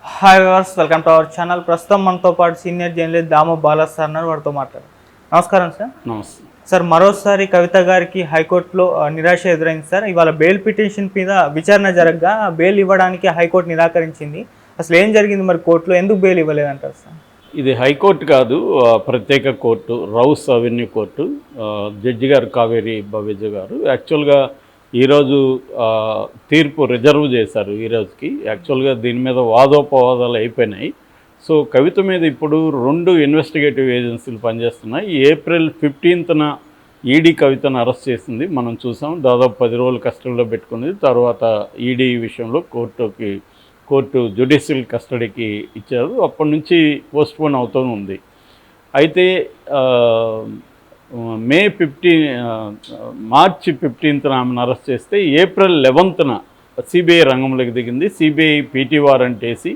Hi viewers, welcome to our channel. ప్రస్తుతం మనతో పాటు సీనియర్ జర్నలిస్ట్ దాము బాలా సార్ అన్నారు. వారితో మాట్లాడారు. నమస్కారం సార్. నమస్తే సార్, మరోసారి కవిత గారికి హైకోర్టులో నిరాశ ఎదురైంది సార్. ఇవాళ బెయిల్ పిటిషన్ మీద విచారణ జరగగా బెయిల్ ఇవ్వడానికి హైకోర్టు నిరాకరించింది. అసలు ఏం జరిగింది మరి కోర్టులో, ఎందుకు బెయిల్ ఇవ్వలేదంటారు సార్? ఇది హైకోర్టు కాదు, ప్రత్యేక court, rows avenue court. Judge గారు కావేరి భవేజ గారు యాక్చువల్గా ఈరోజు తీర్పు రిజర్వ్ చేశారు ఈరోజుకి. యాక్చువల్గా దీని మీద వాదోపవాదాలు అయిపోయినాయి. సో కవిత మీద ఇప్పుడు 2 ఇన్వెస్టిగేటివ్ ఏజెన్సీలు పనిచేస్తున్నాయి. ఏప్రిల్ 15న ఈడీ కవితను అరెస్ట్ చేసింది, మనం చూసాం. దాదాపు 10 రోజులు కస్టడీలో పెట్టుకున్నది. తర్వాత ఈడీ విషయంలో కోర్టు జ్యుడిషియల్ కస్టడీకి ఇచ్చారు. అప్పటి నుంచి పోస్ట్పోన్ అవుతూ ఉంది. అయితే మార్చి 15న ఆమెను అరెస్ట్ చేస్తే ఏప్రిల్ 11న సిబిఐ రంగంలోకి దిగింది. సిబిఐ పీటీ వారెంట్ వేసి,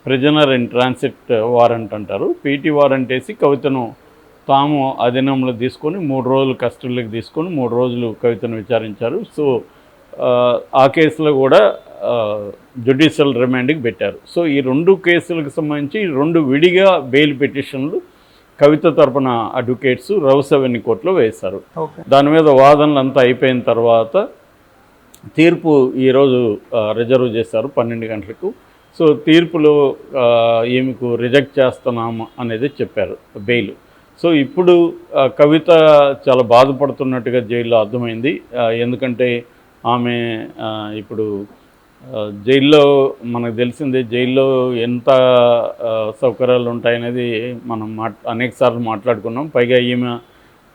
ప్రిజనర్ ఇన్ ట్రాన్సిట్ వారెంట్ అంటారు, పీటీ వారెంట్ వేసి కవితను తాము అధీనంలో తీసుకొని 3 రోజులు కస్టడీలోకి తీసుకొని 3 రోజులు కవితను విచారించారు. సో ఆ కేసులో కూడా జ్యుడిషియల్ రిమాండ్కి పెట్టారు. సో ఈ 2 కేసులకు సంబంధించి 2 విడిగా బెయిల్ పిటిషన్లు కవిత తరపున అడ్వకేట్స్ రౌస్ అవెన్యూ కోర్టులో వేశారు. దాని మీద వాదనలు అంతా అయిపోయిన తర్వాత తీర్పు ఈరోజు రిజర్వ్ చేశారు 12 గంటలకు. సో తీర్పులో ఈమెకు రిజెక్ట్ చేస్తున్నాము అనేది చెప్పారు బెయిల్. సో ఇప్పుడు కవిత చాలా బాధపడుతున్నట్టుగా జైల్లో అర్థమైంది. ఎందుకంటే ఆమె ఇప్పుడు జైల్లో మనకు తెలిసిందే, జైల్లో ఎంత సౌకర్యాలు ఉంటాయనేది మనం అనేకసార్లు మాట్లాడుకున్నాం. పైగా ఈమె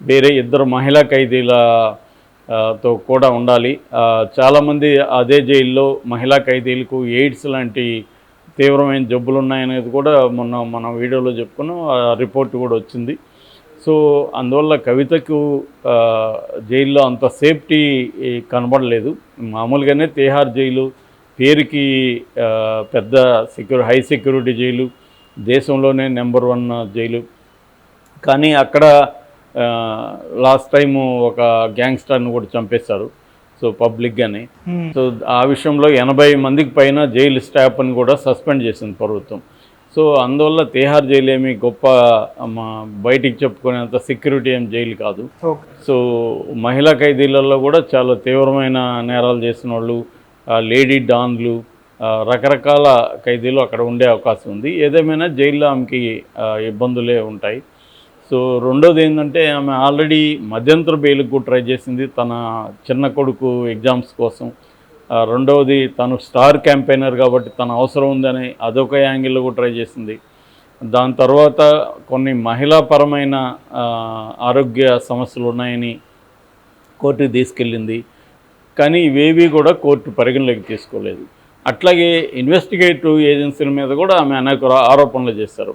వేరే 2 మహిళా ఖైదీలతో కూడా ఉండాలి. చాలామంది అదే జైల్లో మహిళా ఖైదీలకు ఎయిడ్స్ లాంటి తీవ్రమైన జబ్బులు ఉన్నాయనేది కూడా మన వీడియోలో చెప్పుకున్నాం. రిపోర్ట్ కూడా వచ్చింది. సో అందువల్ల కవితకు జైల్లో అంత సేఫ్టీ కనబడలేదు. మామూలుగానే తిహార్ జైలు పేరుకి పెద్ద హై సెక్యూరిటీ జైలు, దేశంలోనే నెంబర్ 1 జైలు. కానీ అక్కడ లాస్ట్ టైము ఒక గ్యాంగ్స్టర్ని కూడా చంపేశారు, సో పబ్లిక్గానే. సో ఆ విషయంలో 80 మందికి పైన జైలు స్టాఫ్ని కూడా సస్పెండ్ చేసింది ప్రభుత్వం. సో అందువల్ల తిహార్ జైలు ఏమి గొప్ప బయటికి చెప్పుకునేంత సెక్యూరిటీ ఏం జైలు కాదు. సో మహిళా ఖైదీలలో కూడా చాలా తీవ్రమైన నేరాలు చేసిన వాళ్ళు, లేడీ డాన్లు, రకరకాల ఖైదీలు అక్కడ ఉండే అవకాశం ఉంది. ఏదేమైనా జైల్లో ఆమెకి ఇబ్బందులే ఉంటాయి. సో రెండోది ఏంటంటే, ఆమె ఆల్రెడీ మధ్యంతర బెయిల్కి కూడా ట్రై చేసింది తన చిన్న కొడుకు ఎగ్జామ్స్ కోసం. రెండవది తను స్టార్ క్యాంపెయినర్ కాబట్టి తన అవసరం ఉందని అదొక యాంగిల్లో కూడా ట్రై చేసింది. దాని తర్వాత కొన్ని మహిళాపరమైన ఆరోగ్య సమస్యలు ఉన్నాయని కోర్టుకి తీసుకెళ్ళింది. కానీ ఇవేవి కూడా కోర్టు పరిగణలోకి తీసుకోలేదు. అట్లాగే ఇన్వెస్టిగేటివ్ ఏజెన్సీల మీద కూడా ఆమె అనేక ఆరోపణలు చేశారు.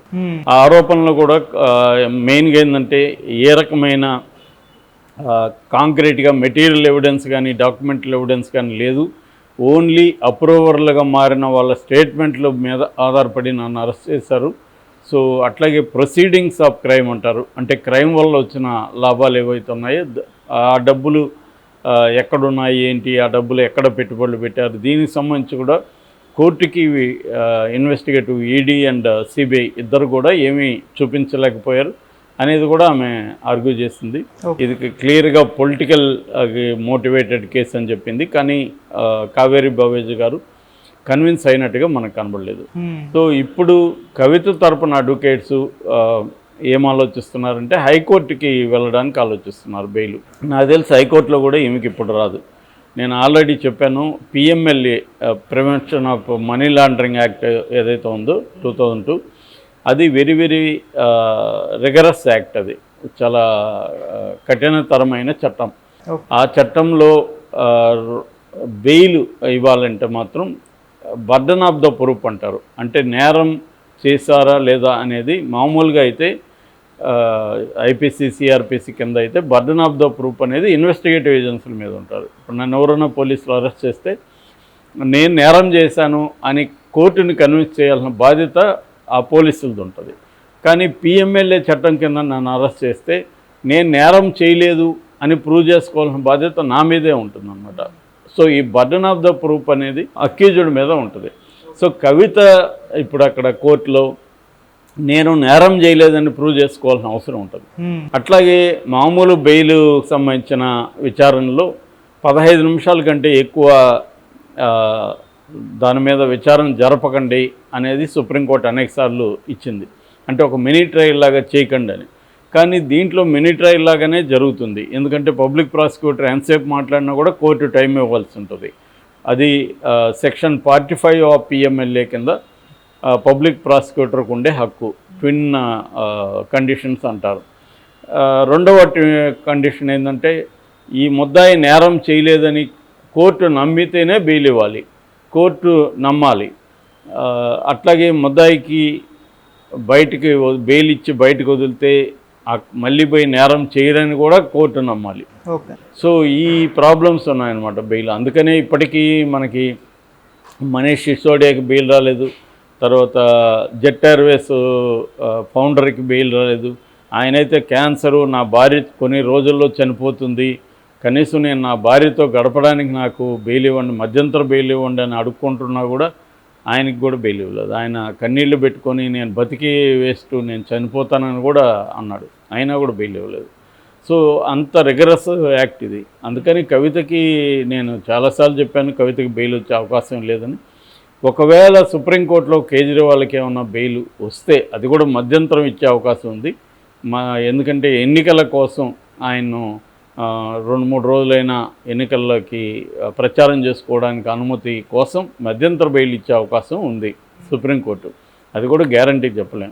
ఆ ఆరోపణలు కూడా మెయిన్గా ఏంటంటే, ఏ రకమైన కాంక్రీట్గా మెటీరియల్ ఎవిడెన్స్ కానీ డాక్యుమెంటల్ ఎవిడెన్స్ కానీ లేదు. ఓన్లీ అప్రూవర్లుగా మారిన వాళ్ళ స్టేట్మెంట్ల మీద ఆధారపడి నన్ను అరెస్ట్ చేశారు. సో అట్లాగే ప్రొసీడింగ్స్ ఆఫ్ క్రైమ్ అంటారు, అంటే క్రైమ్ వల్ల వచ్చిన లాభాలు ఏవైతే ఉన్నాయో ఆ డబ్బులు ఎక్కడున్నాయి ఏంటి, ఆ డబ్బులు ఎక్కడ పెట్టుబడులు పెట్టారు, దీనికి సంబంధించి కూడా కోర్టుకి ఇన్వెస్టిగేటివ్ ఈడీ అండ్ సిబిఐ ఇద్దరు కూడా ఏమీ చూపించలేకపోయారు అనేది కూడా ఆమె ఆర్గ్యూ చేసింది. ఇది క్లియర్గా పొలిటికల్ మోటివేటెడ్ కేసు అని చెప్పింది. కానీ కావేరి భవేజ్ గారు కన్విన్స్ అయినట్టుగా మనకు కనబడలేదు. సో ఇప్పుడు కవిత తరపున అడ్వకేట్స్ ఏం ఆలోచిస్తున్నారంటే, హైకోర్టుకి వెళ్ళడానికి ఆలోచిస్తున్నారు బెయిల్. నాకు తెలిసి హైకోర్టులో కూడా ఈమెకి ఇప్పుడు రాదు. నేను ఆల్రెడీ చెప్పాను, PMLA prevention of money laundering act ఏదైతే ఉందో 2002, అది వెరీ వెరీ రిగరస్ యాక్ట్. అది చాలా కఠినతరమైన చట్టం. ఆ చట్టంలో బెయిల్ ఇవ్వాలంటే మాత్రం బర్డన్ ఆఫ్ ద ప్రూఫ్ అంటారు. అంటే నేరం చేశారా లేదా అనేది మామూలుగా అయితే ఐపీసీ సిఆర్పిసి కింద అయితే బర్డన్ ఆఫ్ ద ప్రూఫ్ అనేది ఇన్వెస్టిగేటివ్ ఏజెన్సీల మీద ఉంటారు. ఇప్పుడు నన్ను ఎవరైనా పోలీసులు అరెస్ట్ చేస్తే నేను నేరం చేశాను అని కోర్టుని కన్విన్స్ చేయాల్సిన బాధ్యత ఆ పోలీసులది ఉంటుంది. కానీ పిఎంఎల్ఏ చట్టం కింద నన్ను అరెస్ట్ చేస్తే నేను నేరం చేయలేదు అని ప్రూవ్ చేసుకోవాల్సిన బాధ్యత నా మీదే ఉంటుందన్నమాట. సో ఈ బర్డన్ ఆఫ్ ద ప్రూఫ్ అనేది అక్యూజ్డ్ మీద ఉంటుంది. సో కవిత ఇప్పుడు అక్కడ కోర్టులో నేను నేరం చేయలేదని ప్రూవ్ చేసుకోవాల్సిన అవసరం ఉంటుంది. అట్లాగే మామూలు బెయిల్ సంబంధించిన విచారణలో 15 నిమిషాల కంటే ఎక్కువ దాని మీద విచారణ జరపకండి అనేది సుప్రీంకోర్టు అనేకసార్లు ఇచ్చింది. అంటే ఒక మినీ ట్రయల్ లాగా చేయకండి అని. కానీ దీంట్లో మినీ ట్రయల్ లాగానే జరుగుతుంది. ఎందుకంటే పబ్లిక్ ప్రాసిక్యూటర్ ఎంతసేపు మాట్లాడినా కూడా కోర్టు టైం ఇవ్వాల్సి ఉంటుంది. అది సెక్షన్ 45 ఆఫ్ పిఎంఎల్ఏ కింద పబ్లిక్ ప్రాసిక్యూటర్కు ఉండే హక్కు. ట్విన్ కండిషన్స్ అంటారు. రెండవ కండిషన్ ఏంటంటే ఈ ముద్దాయి నేరం చేయలేదని కోర్టు నమ్మితేనే బెయిల్ ఇవ్వాలి, కోర్టు నమ్మాలి. అట్లాగే ముద్దాయికి బయటికి బెయిల్ ఇచ్చి బయటకు వదిలితే మళ్ళీ పోయి నేరం చేయరని కూడా కోర్టు నమ్మాలి. సో ఈ ప్రాబ్లమ్స్ ఉన్నాయన్నమాట బెయిల్. అందుకనే ఇప్పటికీ మనకి మనీష్ సిసోడియాకి బెయిల్ రాలేదు, తర్వాత జెట్ ఎయిర్వేస్ ఫౌండర్కి బెయిల్ రాలేదు. ఆయనైతే క్యాన్సరు, నా భార్య కొన్ని రోజుల్లో చనిపోతుంది, కనీసం నేను నా భార్యతో గడపడానికి నాకు బెయిల్ ఇవ్వండి, మధ్యంతర బెయిల్ ఇవ్వండి అని అడుక్కుంటున్నా కూడా ఆయనకి కూడా బెయిల్ ఇవ్వలేదు. ఆయన కన్నీళ్లు పెట్టుకొని నేను బతికి వేస్ట్, నేను చనిపోతానని కూడా అన్నాడు, అయినా కూడా బెయిల్ ఇవ్వలేదు. సో అంత రిగరస్ యాక్ట్ ఇది. అందుకని కవితకి నేను చాలాసార్లు చెప్పాను కవితకి బెయిల్ వచ్చే అవకాశం లేదని. ఒకవేళ సుప్రీంకోర్టులో కేజ్రీవాల్కి ఏమన్నా బెయిల్ వస్తే అది కూడా మధ్యంతరం ఇచ్చే అవకాశం ఉంది. ఎందుకంటే ఎన్నికల కోసం ఆయన్ను 2-3 రోజులైనా ఎన్నికల్లోకి ప్రచారం చేసుకోవడానికి అనుమతి కోసం మధ్యంతర బెయిల్ ఇచ్చే అవకాశం ఉంది సుప్రీంకోర్టు. అది కూడా గ్యారంటీ చెప్పలేం.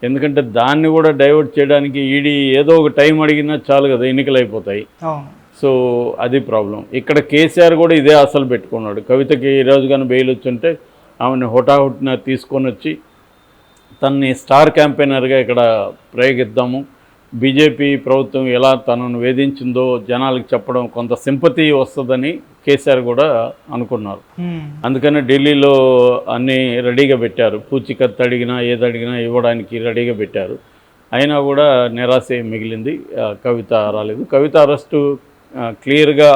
ఎందుకంటే దాన్ని కూడా డైవర్ట్ చేయడానికి ఈడీ ఏదో ఒక టైం అడిగినా చాలు కదా, ఎన్నికలు అయిపోతాయి. సో అది ప్రాబ్లం. ఇక్కడ కేసీఆర్ కూడా ఇదే అసలు పెట్టుకున్నాడు. కవితకి ఈరోజు కానీ బెయిల్ వచ్చుంటే ఆమెను హుటాహుటిన తీసుకొని వచ్చి తనని స్టార్ క్యాంపెయినర్గా ఇక్కడ ప్రయోగిద్దాము, బీజేపీ ప్రభుత్వం ఎలా తనను వేధించిందో జనాలకు చెప్పడం కొంత సింపతి వస్తుందని కేసీఆర్ కూడా అనుకున్నారు. అందుకని ఢిల్లీలో అన్నీ రెడీగా పెట్టారు. పూచికత్తు అడిగినా ఏది అడిగినా ఇవ్వడానికి రెడీగా పెట్టారు. అయినా కూడా నిరాశ మిగిలింది, కవిత రాలేదు. కవిత అరెస్టు క్లియర్గా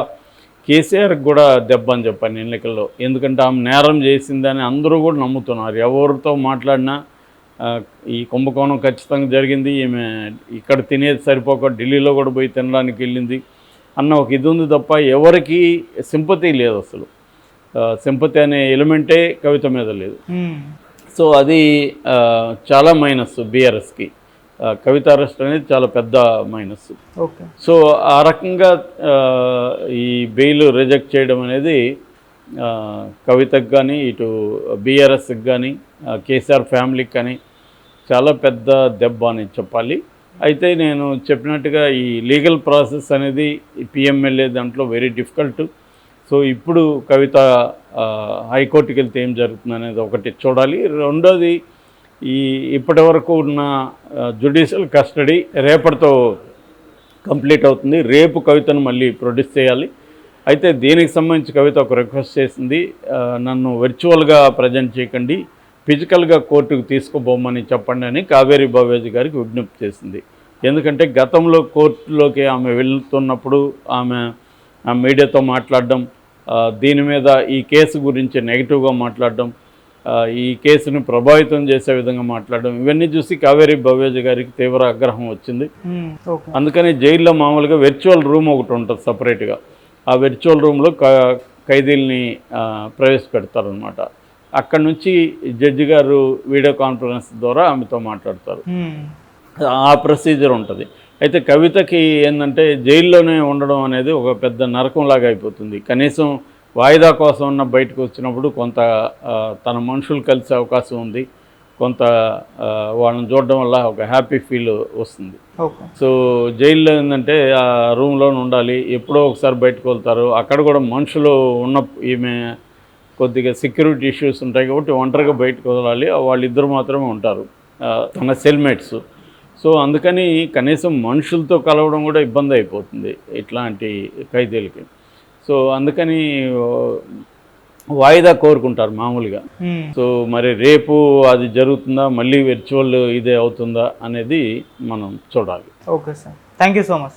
కేసీఆర్కి కూడా దెబ్బ అని చెప్పాను ఎన్నికల్లో. ఎందుకంటే ఆమె నేరం చేసిందని అందరూ కూడా నమ్ముతున్నారు. ఎవరితో మాట్లాడినా ఈ కుంభకోణం ఖచ్చితంగా జరిగింది, ఈమె ఇక్కడ తినేది సరిపోక ఢిల్లీలో కూడా పోయి తినడానికి వెళ్ళింది అన్న ఒక ఇది ఉంది తప్ప ఎవరికి సింపతి లేదు. అసలు సింపతి అనే ఎలిమెంటే కవిత మీద లేదు. సో అది చాలా మైనస్ బీఆర్ఎస్కి. కవిత అరెస్ట్ అనేది చాలా పెద్ద మైనస్. సో ఆ రకంగా ఈ బెయిల్ రిజెక్ట్ చేయడం అనేది కవితకు కానీ ఇటు బీఆర్ఎస్కి కానీ కేసీఆర్ ఫ్యామిలీకి కానీ చాలా పెద్ద దెబ్బ అని చెప్పాలి. అయితే నేను చెప్పినట్టుగా ఈ లీగల్ ప్రాసెస్ అనేది పిఎంఎల్ఏ దాంట్లో వెరీ డిఫికల్ట్. సో ఇప్పుడు కవిత హైకోర్టుకి వెళ్తే ఏం జరుగుతుంది అనేది ఒకటి చూడాలి. రెండోది ఇప్పటి వరకు ఉన్న జ్యుడిషియల్ కస్టడీ రేపటితో కంప్లీట్ అవుతుంది. రేపు కవితను మళ్ళీ ప్రొడ్యూస్ చేయాలి. అయితే దీనికి సంబంధించి కవిత ఒక రిక్వెస్ట్ చేసింది, నన్ను వర్చువల్గా ప్రజెంట్ చేయకండి, ఫిజికల్గా కోర్టుకు తీసుకుపోమని చెప్పండి అని కావేరీ బావేజీ గారికి విజ్ఞప్తి చేసింది. ఎందుకంటే గతంలో కోర్టులోకి ఆమె వెళ్తున్నప్పుడు ఆమె మీడియాతో మాట్లాడడం, దీని మీద ఈ కేసు గురించి నెగిటివ్గా మాట్లాడడం, ఈ కేసును ప్రభావితం చేసే విధంగా మాట్లాడడం, ఇవన్నీ చూసి కావేరీ బావేజీ గారికి తీవ్ర ఆగ్రహం వచ్చింది. అందుకని జైల్లో మామూలుగా వెర్చువల్ రూమ్ ఒకటి ఉంటుంది సపరేట్గా. ఆ వెర్చువల్ రూమ్లో ఖైదీల్ని ప్రవేశపెడతారనమాట. అక్కడి నుంచి జడ్జి గారు వీడియో కాన్ఫరెన్స్ ద్వారా ఆమెతో మాట్లాడతారు. ఆ ప్రొసీజర్ ఉంటుంది. అయితే కవితకి ఏంటంటే జైల్లోనే ఉండడం అనేది ఒక పెద్ద నరకంలాగా అయిపోతుంది. కనీసం వాయిదా కోసం ఉన్న బయటకు వచ్చినప్పుడు కొంత తన మనుషులు కలిసే అవకాశం ఉంది, కొంత వాళ్ళని చూడడం వల్ల ఒక హ్యాపీ ఫీల్ వస్తుంది. సో జైల్లో ఏంటంటే ఆ రూమ్లోనే ఉండాలి, ఎప్పుడో ఒకసారి బయటకు వెళ్తారు. అక్కడ కూడా మనుషులు ఉన్న ఈమె కొద్దిగా సెక్యూరిటీ ఇష్యూస్ ఉంటాయి కాబట్టి ఒంటరిగా బయటకు వదలాలి. వాళ్ళిద్దరు మాత్రమే ఉంటారు, తన సెల్మేట్స్. సో అందుకని కనీసం మనుషులతో కలవడం కూడా ఇబ్బంది అయిపోతుంది ఇట్లాంటి ఖైదీలకి. సో అందుకని వాయిదా కోరుకుంటారు మామూలుగా. సో మరి రేపు అది జరుగుతుందా, మళ్ళీ వర్చువల్ ఇదే అవుతుందా అనేది మనం చూడాలి. Okay sir, thank you so much.